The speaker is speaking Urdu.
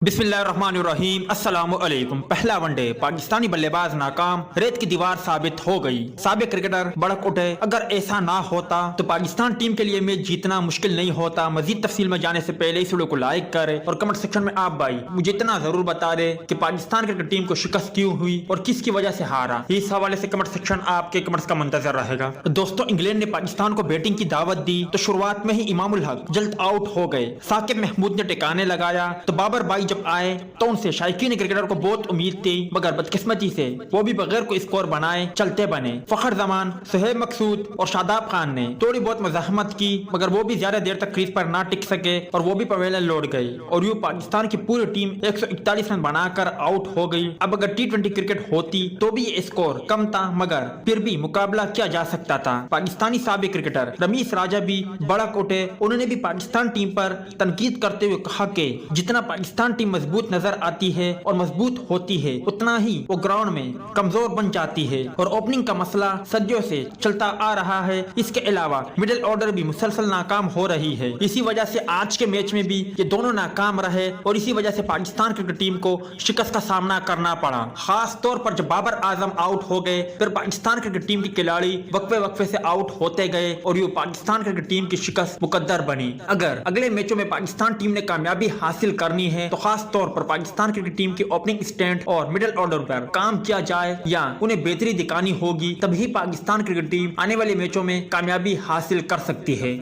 بسم اللہ الرحمن الرحیم۔ السلام علیکم۔ پہلا ون ڈے پاکستانی بلے باز ناکام، ریت کی دیوار ثابت ہو گئی۔ سابق کرکٹر بھڑک اٹھے۔ اگر ایسا نہ ہوتا تو پاکستان ٹیم کے لیے میچ جیتنا مشکل نہیں ہوتا۔ مزید تفصیل میں جانے سے پہلے اس ویڈیو کو لائک کرے اور کمنٹ سیکشن میں آپ بھائی مجھے اتنا ضرور بتا دے کہ پاکستان کرکٹ ٹیم کو شکست کیوں ہوئی اور کس کی وجہ سے ہارا۔ اس حوالے سے کمنٹ سیکشن آپ کے کمنٹس کا منتظر رہے گا۔ دوستو، انگلینڈ نے پاکستان کو بیٹنگ کی دعوت دی تو شروعات میں ہی امام الحق جلد آؤٹ ہو گئے۔ ثاقب محمود نے ٹکانے لگایا تو بابر بھائی جب آئے تو ان سے شائقین کرکٹر کو بہت امید تھی، مگر بدقسمتی سے وہ بھی بغیر کوئی اسکور بنائے چلتے بنے۔ فخر زمان، سہیب مقصود اور شاداب خان نے تھوڑی بہت مزاحمت کی، مگر وہ بھی زیادہ دیر تک کریز پر نہ ٹک سکے اور وہ بھی پویلن لوٹ گئے اور یوں پاکستان کی پوری ٹیم 141 رن بنا کر آؤٹ ہو گئی۔ اب اگر ٹی20 کرکٹ ہوتی تو بھی یہ اسکور کم تھا، مگر پھر بھی مقابلہ کیا جا سکتا تھا۔ پاکستانی سابق کرکٹر رمیش راجہ بھی بھڑک اٹھے۔ انہوں نے بھی پاکستان ٹیم پر تنقید کرتے ہوئے کہا کہ جتنا پاکستان ٹیم مضبوط نظر آتی ہے اور مضبوط ہوتی ہے اتنا ہی وہ گراؤنڈ میں کمزور بن جاتی ہے اور اوپننگ کا مسئلہ صدیوں سے چلتا آ رہا ہے۔ اس کے علاوہ مڈل آرڈر بھی مسلسل ناکام ہو رہی ہے۔ اسی وجہ سے آج کے میچ میں بھی یہ دونوں ناکام رہے اور اسی وجہ سے پاکستان کرکٹ ٹیم کو شکست کا سامنا کرنا پڑا، خاص طور پر جب بابر اعظم آؤٹ ہو گئے۔ پھر پاکستان کرکٹ ٹیم کے کھلاڑی وقفے سے آؤٹ ہوتے گئے اور یہ پاکستان کرکٹ ٹیم کی شکست مقدر بنی۔ اگر اگلے میچوں میں پاکستان ٹیم نے کامیابی حاصل کرنی ہے تو خاص طور پر پاکستان کرکٹ ٹیم کی اوپننگ اسٹینڈ اور مڈل آرڈر پر کام کیا جائے یا انہیں بہتری دکھانی ہوگی، تبھی پاکستان کرکٹ ٹیم آنے والے میچوں میں کامیابی حاصل کر سکتی ہے۔